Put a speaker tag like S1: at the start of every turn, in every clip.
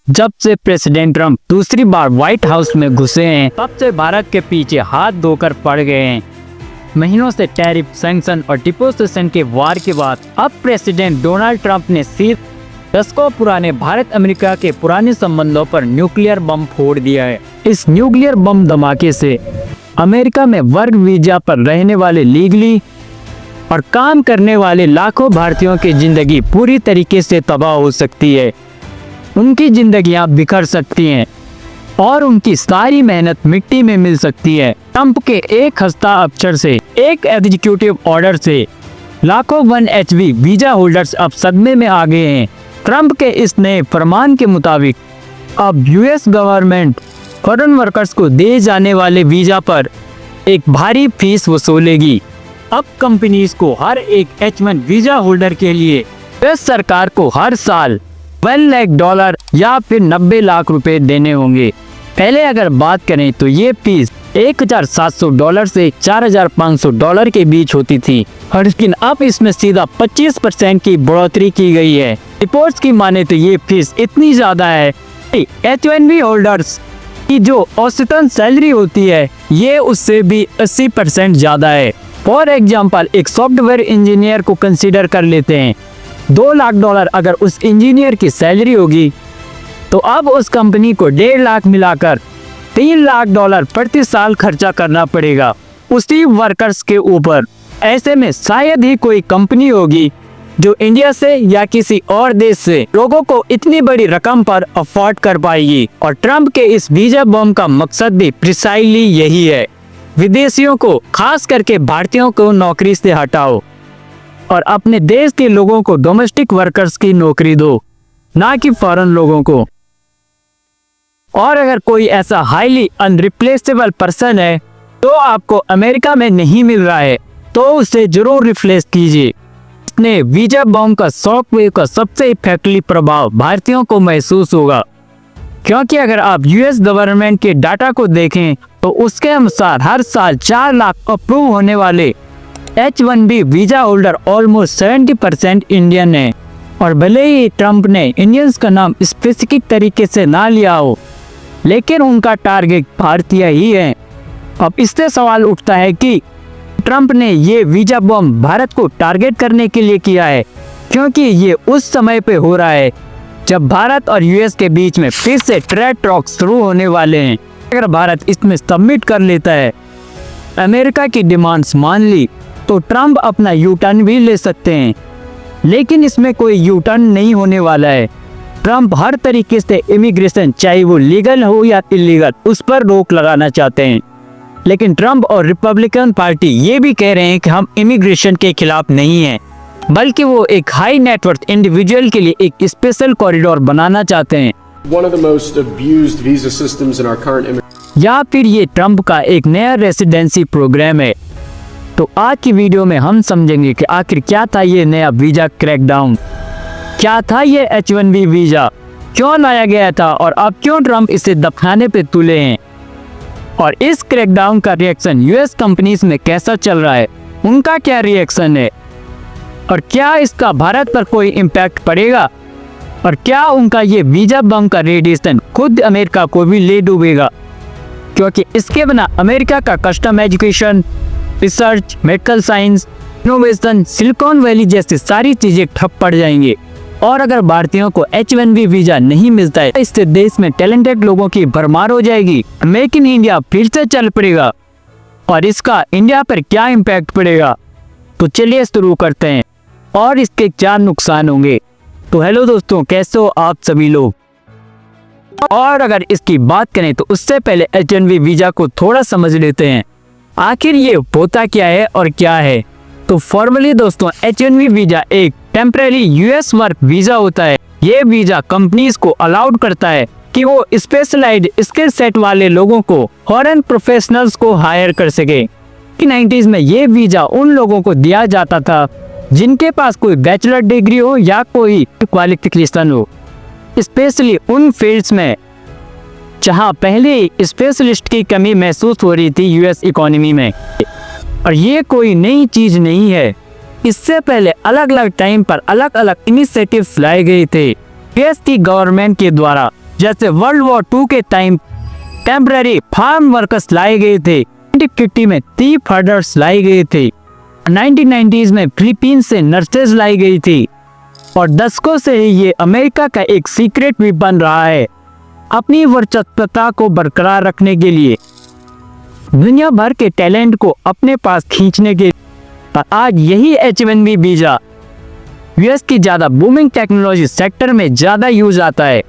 S1: जब से president Trump दूसरी बार व्हाइट हाउस में घुसे हैं, तब से भारत के पीछे हाथ धोकर पड़ गए हैं। महीनों से टैरिफ, सैंक्शन और डिपोजिशन के वार के बाद अब प्रेसिडेंट डोनाल्ड ट्रंप ने सिर्फ दशकों पुराने भारत अमेरिका के पुराने संबंधों पर न्यूक्लियर बम फोड़ दिया है। इस न्यूक्लियर बम धमाके से अमेरिका में वर्क वीजा पर रहने वाले लीगली और काम करने वाले लाखों भारतीयों की जिंदगी पूरी तरीके से तबाह हो सकती है। उनकी जिंदगियां बिखर सकती हैं और उनकी सारी मेहनत मिट्टी में मिल सकती है। ट्रंप के एक हस्ताक्षर से, एक एग्जीक्यूटिव ऑर्डर से लाखों 1H1B वीजा होल्डर्स अब सदमे में आ गए हैं। ट्रंप के इस नए फरमान के मुताबिक अब यूएस गवर्नमेंट फॉरेन वर्कर्स को दिए जाने वाले वीजा पर एक भारी फीस वसूलेगी। अब कंपनीज को हर एक H1 वीजा होल्डर के लिए यूएस सरकार को हर साल $1 लाख या फिर 90 लाख रुपए देने होंगे। पहले अगर बात करें तो ये फीस $1,700 से $4,500 के बीच होती थी, और लेकिन अब इसमें सीधा 25% की बढ़ोतरी की गई है। रिपोर्ट्स की माने तो ये फीस इतनी ज्यादा है कि H1B होल्डर्स की जो औसतन सैलरी होती है ये उससे भी 80% ज्यादा है। फॉर एग्जाम्पल, एक सॉफ्टवेयर इंजीनियर को कंसीडर कर लेते हैं। $2 लाख अगर उस इंजीनियर की सैलरी होगी तो अब उस कंपनी को 1.5 लाख मिलाकर $3 लाख प्रति साल खर्चा करना पड़ेगा उसी वर्कर्स के ऊपर। ऐसे में शायद ही कोई कंपनी होगी जो इंडिया से या किसी और देश से लोगों को इतनी बड़ी रकम पर अफोर्ड कर पाएगी। और ट्रंप के इस वीजा बम का मकसद भी प्रिसाइसली यही है, विदेशियों को, खास करके भारतीयों को नौकरी से हटाओ और अपने देश के लोगों को डोमेस्टिक वर्कर्स की नौकरी दो, ना कि फॉरेन लोगों को। और अगर कोई ऐसा हाईली अनरिप्लेसेबल पर्सन है तो आपको अमेरिका में नहीं मिल रहा है तो उसे जरूर रिप्लेस कीजिए। इसने वीजा बम का शॉकवेव का सबसे इफेक्टिव प्रभाव भारतीयों को महसूस होगा, क्योंकि अगर आप यूएस गवर्नमेंट के डाटा को देखें तो उसके अनुसार हर साल 4 लाख अप्रूव होने वाले H1B visa holder almost 70% Indian है। और भले ही ट्रंप ने इंडियंस का नाम स्पेसिफिक तरीके से ना लिया हो, लेकिन उनका टारगेट भारतीय ही है। अब इससे सवाल उठता है कि ट्रंप ने ये वीजा बम भारत को टारगेट करने के लिए किया है, क्योंकि ये उस समय पे हो रहा है जब भारत और यूएस के बीच में फिर से ट्रेड टॉक्स शुरू होने वाले हैं। अगर भारत इसमें सबमिट कर लेता है, अमेरिका की डिमांड्स मान ली, तो ट्रंप अपना यू टर्न भी ले सकते हैं। लेकिन इसमें कोई यू टर्न नहीं होने वाला है। ट्रंप हर तरीके से इमिग्रेशन, चाहे वो लीगल हो या इलीगल, उस पर रोक लगाना चाहते हैं। लेकिन ट्रंप और रिपब्लिकन पार्टी ये भी कह रहे हैं कि हम इमिग्रेशन के खिलाफ नहीं हैं, बल्कि वो एक हाई नेटवर्थ इंडिविजुअल के लिए एक स्पेशल कॉरिडोर बनाना चाहते हैं। या फिर ये ट्रंप का एक नया रेसिडेंसी प्रोग्राम है। तो आज की वीडियो में हम समझेंगे कि आखिर क्या था ये नया वीजा क्रैकडाउन, क्या था ये H1B वीजा, क्यों लाया गया था और अब क्यों ट्रंप इसे दफनाने पे तुले हैं, और इस क्रैकडाउन का रिएक्शन यूएस कंपनीज में कैसा चल रहा है, उनका क्या रिएक्शन है, और क्या इसका भारत पर कोई इम्पैक्ट पड़ेगा, और क्या उनका ये वीजा बम का रेडिएशन खुद अमेरिका को भी ले डूबेगा, क्योंकि इसके बिना अमेरिका का custom education, research, medical science, innovation, silicon valley जैसी सारी चीजें ठप पड़ जाएंगी। और अगर भारतीयों को H1B वीजा नहीं मिलता है, इससे देश में टैलेंटेड लोगों की भरमार हो जाएगी। मेक इन इंडिया फिर से चल पड़ेगा, और इसका इंडिया पर क्या इम्पैक्ट पड़ेगा। तो चलिए शुरू करते हैं, और इसके क्या नुकसान होंगे। तो हेलो दोस्तों, कैसे हो आप सभी लोग। और अगर इसकी बात करें तो उससे पहले H1B वीजा को थोड़ा समझ लेते हैं, आखिर ये होता क्या है और क्या है। तो फॉर्मली दोस्तों, H1B वीजा एक टेम्परेरी यूएस वर्क वीजा होता है। ये वीजा कंपनीज को अलाउड करता है कि वो स्पेशलाइज्ड स्किल सेट वाले लोगों को, फॉरेन प्रोफेशनल्स को हायर कर सके। 90s में ये वीजा उन लोगों को दिया जाता था जिनके पास कोई बैचलर डिग्री हो या कोई क्वालिफिकेशन हो, स्पेशली उन फील्ड्स में जहां पहले स्पेशलिस्ट की कमी महसूस हो रही थी यूएस इकोनॉमी में। और ये कोई नई चीज नहीं है, इससे पहले अलग अलग टाइम पर अलग अलग इनिशिएटिव्स लाए गए थे यूएस की गवर्नमेंट के द्वारा जैसे वर्ल्ड वॉर 2 के टाइम टेम्पररी फार्म वर्कर्स लाए गए थे, 1950 में थीफ हंटर्स लाए गए थे, 1990s में फिलीपींस से नर्सेज लाई गई थी और दशकों से ही ये अमेरिका का एक सीक्रेट भी बन रहा है अपनी वर्चस्वता को बरकरार रखने के लिए, दुनिया भर के टैलेंट को अपने पास खींचने के लिए। आज यही H-1B वीजा यूएस की ज़्यादा बूमिंग टेक्नोलॉजी सेक्टर में ज़्यादा यूज आता है।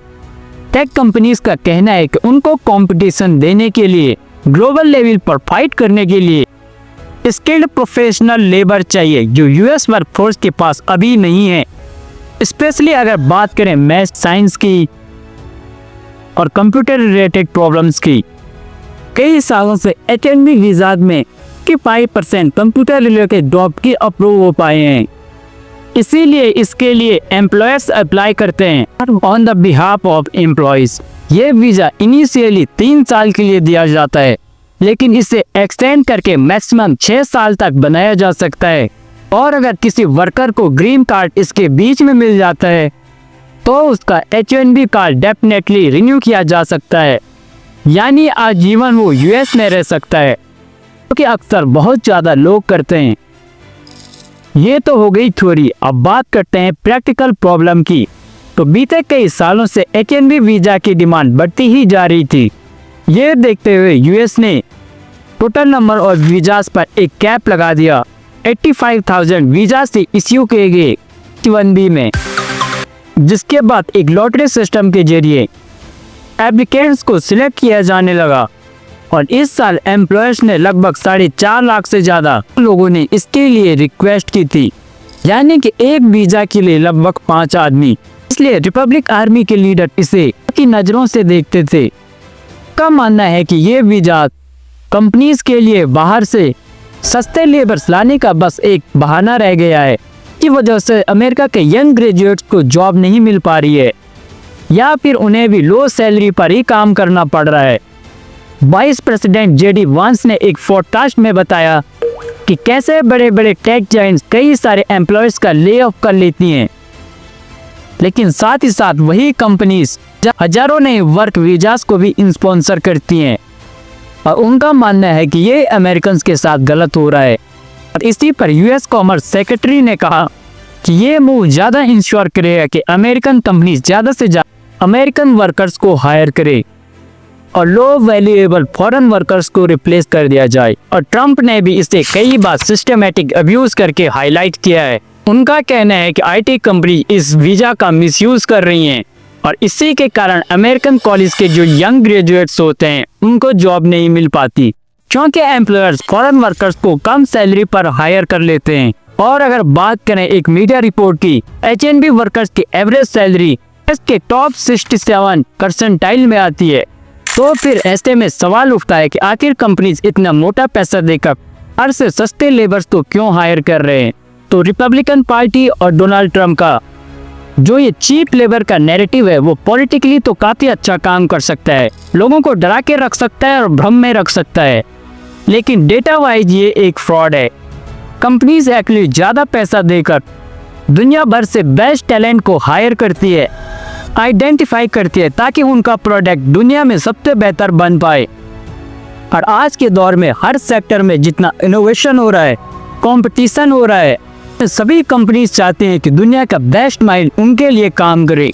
S1: टेक कंपनीज का कहना है कि उनको कंपटीशन देने के लिए, ग्लोबल लेवल पर फाइट करने के लिए स्किल्ड प्रोफेशनल लेबर चाहिए जो यूएस वर्कफोर्स के पास अभी नहीं है। स्पेशली अगर बात करें मैथ साइंस की और कंप्यूटर रिलेटेड प्रॉब्लम्स की। कई सालों से H-1B वीजा में 5% कंप्यूटर रिलेटेड जॉब की अप्रूव हो पाए हैं, इसीलिए इसके लिए एम्प्लॉयर्स अप्लाई करते हैं on the behalf of employees. ये वीजा इनिशियली 3 साल के लिए दिया जाता है, लेकिन इसे एक्सटेंड करके मैक्सिमम 6 साल तक बनाया जा सकता है और अगर किसी वर्कर को ग्रीन कार्ड इसके बीच में मिल जाता है तो उसका H-1B कार्ड डेफिनेटली रिन्यू किया जा सकता है, यानी आजीवन वो यूएस में रह सकता है, क्योंकि अक्सर बहुत ज़्यादा लोग करते हैं। ये तो हो गई थ्योरी। अब बात करते हैं प्रैक्टिकल प्रॉब्लम की। तो बीते कई सालों से H-1B वीजा की डिमांड बढ़ती ही जा रही थी। ये देखते हुए यूएस ने टोटल नंबर ऑफ वीजास पर एक कैप लगा दिया। 85,000 वीजा से इश्यू किए गए H-1B में, जिसके बाद एक लॉटरी सिस्टम के जरिए एप्लीकेंट्स को सिलेक्ट किया जाने लगा और इस साल एम्प्लॉयर्स ने लगभग 4.5 लाख से ज़्यादा लोगों ने इसके लिए रिक्वेस्ट की थी, यानी कि एक वीज़ा के लिए लगभग 5 आदमी। इसलिए रिपब्लिक आर्मी के लीडर इसे की नज़रों से देखते थे। का मानना है कि ये वीज़ा कंपनीज के लिए बाहर से सस्ते लेबर्स लाने का बस एक बहाना रह गया है, की वजह से अमेरिका के यंग ग्रेजुएट्स को जॉब नहीं मिल पा रही है या फिर उन्हें भी लो सैलरी पर ही काम करना पड़ रहा है। वाइस प्रेसिडेंट JD वांस ने एक पॉडकास्ट में बताया कि कैसे बड़े बड़े टेक जायंट्स कई सारे एम्प्लॉयर्स का ले ऑफ कर लेती हैं, लेकिन साथ ही साथ वही कंपनीज हजारों नए वर्क वीजास को भी स्पॉन्सर करती हैं और उनका मानना है कि ये अमेरिकन के साथ गलत हो रहा है। और इसी पर यूएस कॉमर्स सेक्रेटरी ने कहा कि ये मूव ज़्यादा इंश्योर करेगा कि अमेरिकन कंपनी ज़्यादा से ज़्यादा अमेरिकन वर्कर्स को हायर करे और लो वैल्यूएबल फॉरेन वर्कर्स को रिप्लेस कर दिया जाए। और ट्रंप ने भी इसे कई बार सिस्टमेटिक अब्यूज करके हाईलाइट किया है। उनका कहना है कि IT कंपनी इस वीज़ा का मिसयूज कर रही हैं और इसी के कारण अमेरिकन कॉलेज के जो यंग ग्रेजुएट्स होते हैं उनको जॉब नहीं मिल पाती, क्योंकि एम्प्लॉयर्स फॉरेन वर्कर्स को कम सैलरी पर हायर कर लेते हैं। और अगर बात करें एक मीडिया रिपोर्ट की, H-1B वर्कर्स की एवरेज सैलरी इसके टॉप 67 परसेंटाइल में आती है। तो फिर ऐसे में सवाल उठता है कि आखिर कंपनीज इतना मोटा पैसा देकर हर से सस्ते लेबर्स तो क्यों हायर कर रहे हैं। तो रिपब्लिकन पार्टी और डोनाल्ड ट्रंप का जो ये चीप लेबर का नैरेटिव है वो पॉलिटिकली तो काफ़ी अच्छा काम कर सकता है, लोगों को डरा के रख सकता है और भ्रम में रख सकता है, लेकिन डेटा वाइज ये एक फ्रॉड है। कंपनीज एक्चुअली ज़्यादा पैसा देकर दुनिया भर से बेस्ट टैलेंट को हायर करती है, आइडेंटिफाई करती है ताकि उनका प्रोडक्ट दुनिया में सबसे बेहतर बन पाए। और आज के दौर में हर सेक्टर में जितना इनोवेशन हो रहा है, कंपटीशन हो रहा है, सभी कंपनीज चाहते हैं कि दुनिया का बेस्ट माइंड उनके लिए काम करे।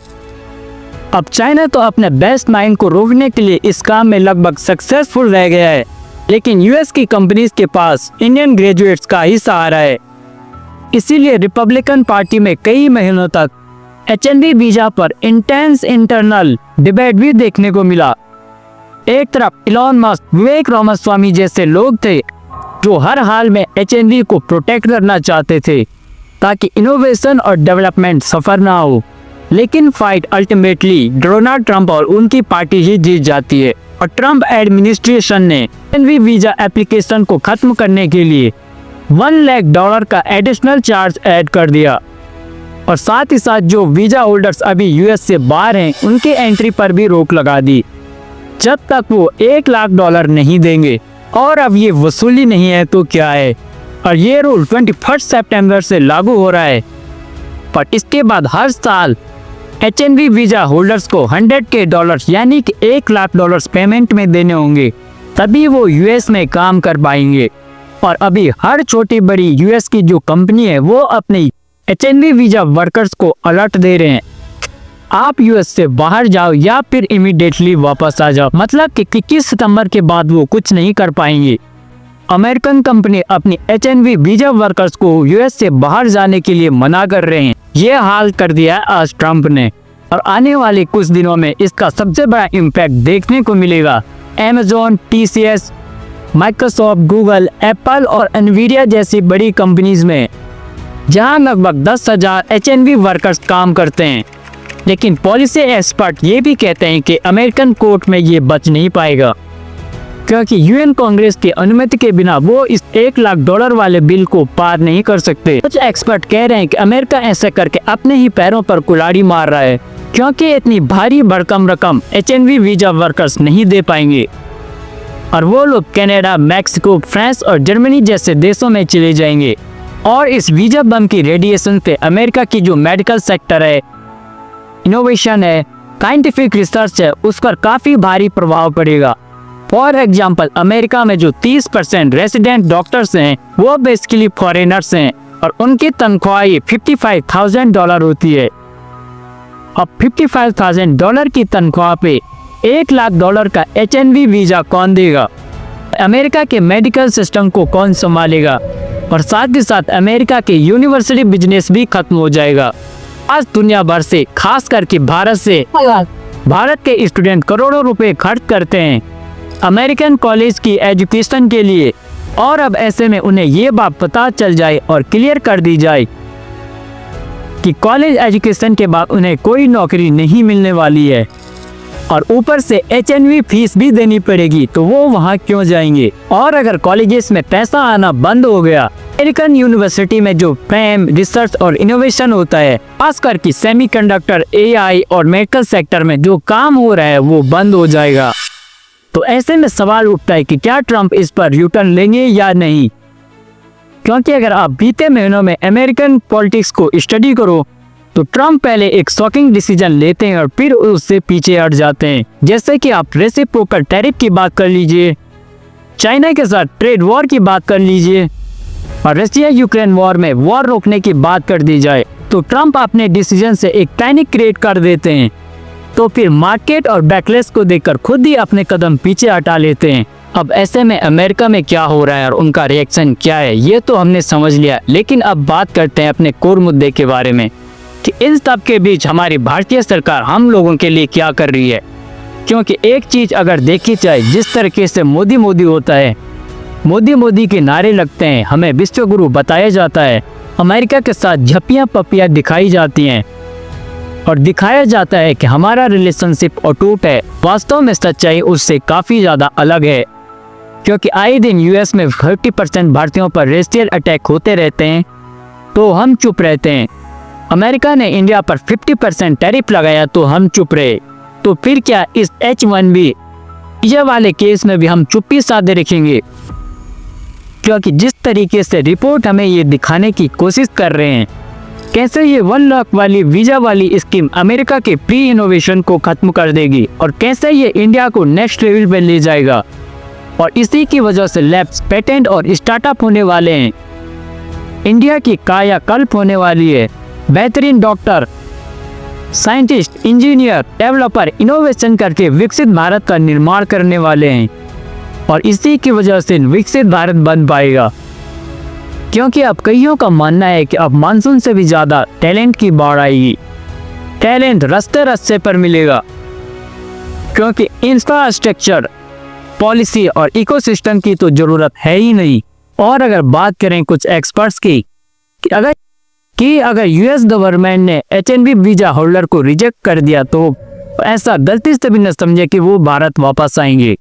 S1: अब चाइना तो अपने बेस्ट माइंड को रोकने के लिए इस काम में लगभग सक्सेसफुल रह गया है, लेकिन यूएस की कंपनीज के पास इंडियन ग्रेजुएट्स का ही सहारा है। इसीलिए रिपब्लिकन पार्टी में कई महीनों तक H-1B वीजा पर इंटेंस इंटरनल डिबेट भी देखने को मिला। एक तरफ इलॉन मस्क, विवेक रामास्वामी जैसे लोग थे जो हर हाल में H-1B को प्रोटेक्ट करना चाहते थे ताकि इनोवेशन और डेवलपमेंट सफर ना हो, लेकिन फाइट अल्टीमेटली डोनाल्ड ट्रंप और उनकी पार्टी ही जीत जाती है। और ट्रंप एडमिनिस्ट्रेशन ने H-1B वीजा एप्लीकेशन को खत्म करने के लिए $1 लाख का एडिशनल चार्ज ऐड कर दिया और साथ ही साथ जो वीजा होल्डर्स अभी यूएस से बाहर हैं उनके एंट्री पर भी रोक लगा दी जब तक वो $1 लाख नहीं देंगे। और अब ये वसूली नहीं है तो क्या है। और ये रूल 21 सितंबर से लागू हो रहा है, पर इसके बाद हर साल H1B वीजा होल्डर्स को $100K यानी कि $1 लाख पेमेंट में देने होंगे, तभी वो यूएस में काम कर पाएंगे। और अभी हर छोटी बड़ी यूएस की जो कंपनी है वो अपनी H1B वीजा वर्कर्स को अलर्ट दे रहे हैं, आप यूएस से बाहर जाओ या फिर इमीडिएटली वापस आ जाओ। मतलब कि 21 सितंबर के बाद वो कुछ नहीं कर पाएंगे। अमेरिकन कंपनी अपनी H1B वीजा वर्कर्स को यूएस से बाहर जाने के लिए मना कर रहे हैं। ये हाल कर दिया आज ट्रंप ने, और आने वाले कुछ दिनों में इसका सबसे बड़ा इम्पैक्ट देखने को मिलेगा Amazon, TCS, Microsoft, Google, Apple और एनवीडिया जैसी बड़ी कंपनीज में, जहां लगभग 10,000 H1B वर्कर्स काम करते हैं। लेकिन पॉलिसी एक्सपर्ट ये भी कहते हैं कि अमेरिकन कोर्ट में ये बच नहीं पाएगा, क्योंकि यूएन कांग्रेस की अनुमति के बिना वो इस $1 लाख वाले बिल को पार नहीं कर सकते। कुछ एक्सपर्ट कह रहे हैं कि अमेरिका ऐसा करके अपने ही पैरों पर कुल्हाड़ी मार रहा है, क्योंकि इतनी भारी भरकम रकम H1B वीजा वर्कर्स नहीं दे पाएंगे और वो लोग कनाडा, मैक्सिको, फ्रांस और जर्मनी जैसे देशों में चले जाएंगे। और इस वीजा बम की रेडिएशन से अमेरिका की जो मेडिकल सेक्टर है, इनोवेशन है, साइंटिफिक रिसर्च है, उस पर काफ़ी भारी प्रभाव पड़ेगा। फॉर एग्जाम्पल, अमेरिका में जो 30% रेसिडेंट डॉक्टर्स हैं वो बेसिकली फॉरेनर्स हैं और उनकी तनख्वाह $55,000 होती है। अब $55,000 की तनख्वाह पे $1 लाख का H1B वीजा कौन देगा? अमेरिका के मेडिकल सिस्टम को कौन संभालेगा? और साथ ही साथ अमेरिका के यूनिवर्सिटी बिजनेस भी खत्म हो जाएगा। आज दुनिया भर से, खास करके भारत के स्टूडेंट करोड़ों रुपए खर्च करते हैं अमेरिकन कॉलेज की एजुकेशन के लिए, और अब ऐसे में उन्हें ये बात पता चल जाए और क्लियर कर दी जाए कि कॉलेज एजुकेशन के बाद उन्हें कोई नौकरी नहीं मिलने वाली है और ऊपर से H1B फीस भी देनी पड़ेगी, तो वो वहाँ क्यों जाएंगे? और अगर कॉलेजेस में पैसा आना बंद हो गया, अमेरिकन यूनिवर्सिटी में जो प्रेम, रिसर्च और इनोवेशन होता है, खासकर कि सेमीकंडक्टर, AI और मेडिकल सेक्टर में जो काम हो रहा है वो बंद हो जाएगा। तो ऐसे में सवाल उठता है कि क्या ट्रंप इस पर यूटर्न लेंगे या नहीं? क्योंकि अगर आप बीते महीनों में अमेरिकन पॉलिटिक्स को स्टडी करो तो ट्रंप पहले एक शॉकिंग डिसीजन लेते हैं और फिर उससे पीछे हट जाते हैं। जैसे कि आप रेसिप्रोकल टैरिफ की बात कर लीजिए, चाइना के साथ ट्रेड वॉर की बात कर लीजिए और रशिया यूक्रेन वॉर में वॉर रोकने की बात कर दी जाए, तो ट्रंप अपने डिसीजन से एक पैनिक क्रिएट कर देते हैं। तो फिर मार्केट और बैकलेस को देखकर खुद ही अपने कदम पीछे हटा लेते हैं। अब ऐसे में अमेरिका में क्या हो रहा है और उनका रिएक्शन क्या है, ये तो हमने समझ लिया। लेकिन अब बात करते हैं अपने कोर मुद्दे के बारे में कि इन सब के बीच हमारी भारतीय सरकार हम लोगों के लिए क्या कर रही है। क्योंकि एक चीज अगर देखी जाए, जिस तरीके से मोदी होता है, मोदी के नारे लगते हैं, हमें विश्वगुरु बताया जाता है, अमेरिका के साथ झप्पियां पप्पियां दिखाई जाती हैं और दिखाया जाता है कि हमारा रिलेशनशिप अटूट है, वास्तव में सच्चाई उससे काफ़ी ज़्यादा अलग है। क्योंकि आए दिन यूएस में 30% भारतीयों पर रेसियल अटैक होते रहते हैं, तो हम चुप रहते हैं। अमेरिका ने इंडिया पर 50% टैरिफ लगाया तो हम चुप रहे। तो फिर क्या इस H1B वीजा वाले केस में भी हम चुप्पी साधे रखेंगे? क्योंकि जिस तरीके से रिपोर्ट हमें ये दिखाने की कोशिश कर रहे हैं, कैसे ये 1 लाख वाली वीजा वाली स्कीम अमेरिका के प्री इनोवेशन को खत्म कर देगी और कैसे ये इंडिया को नेक्स्ट लेवल पे ले जाएगा। और इसी की वजह से लैब्स, पेटेंट और स्टार्टअप होने वाले हैं। इंडिया की कायाकल्प होने वाली है। बेहतरीन doctor, scientist, engineer, developer innovation करके विकसित भारत का निर्माण करने वाले हैं और इसी की वजह से विकसित भारत बन पाएगा। क्योंकि अब कईयों का मानना है कि अब मानसून से भी ज़्यादा टैलेंट की बाढ़ आएगी। टैलेंट रास्ते रास्ते पर मिलेगा, क्योंकि इंफ्रास्ट्रक्चर, पॉलिसी और इकोसिस्टम की तो ज़रूरत है ही नहीं। और अगर बात करें कुछ एक्सपर्ट्स की कि अगर यूएस गवर्नमेंट ने H1B वीजा होल्डर को रिजेक्ट कर दिया तो ऐसा गलती से भी न समझे कि वो भारत वापस आएंगे।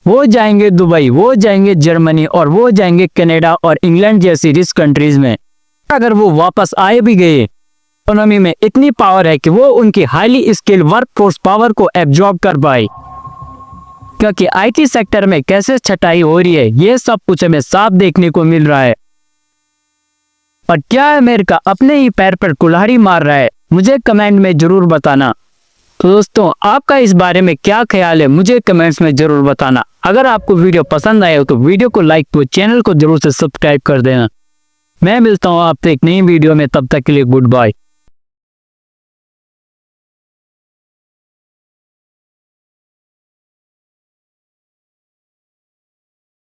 S1: वो जाएंगे दुबई, वो जाएंगे जर्मनी और वो जाएंगे कनाडा और इंग्लैंड जैसी रिच कंट्रीज में। अगर वो वापस आए भी गए, इकोनॉमी में इतनी पावर है कि वो उनकी हाईली स्किल्ड वर्कफोर्स पावर को एब्जॉर्ब कर पाए। क्योंकि आईटी सेक्टर में कैसे छटाई हो रही है, ये सब कुछ हमें साफ देखने को मिल रहा है। और क्या अमेरिका अपने ही पैर पर कुल्हाड़ी मार रहा है? मुझे कमेंट में जरूर बताना। तो दोस्तों, आपका इस बारे में क्या ख्याल है, मुझे कमेंट्स में जरूर बताना। अगर आपको वीडियो पसंद आए हो तो वीडियो को लाइक तो चैनल को जरूर से सब्सक्राइब कर देना। मैं मिलता हूँ आपसे एक नई वीडियो में, तब तक के लिए गुड बाय।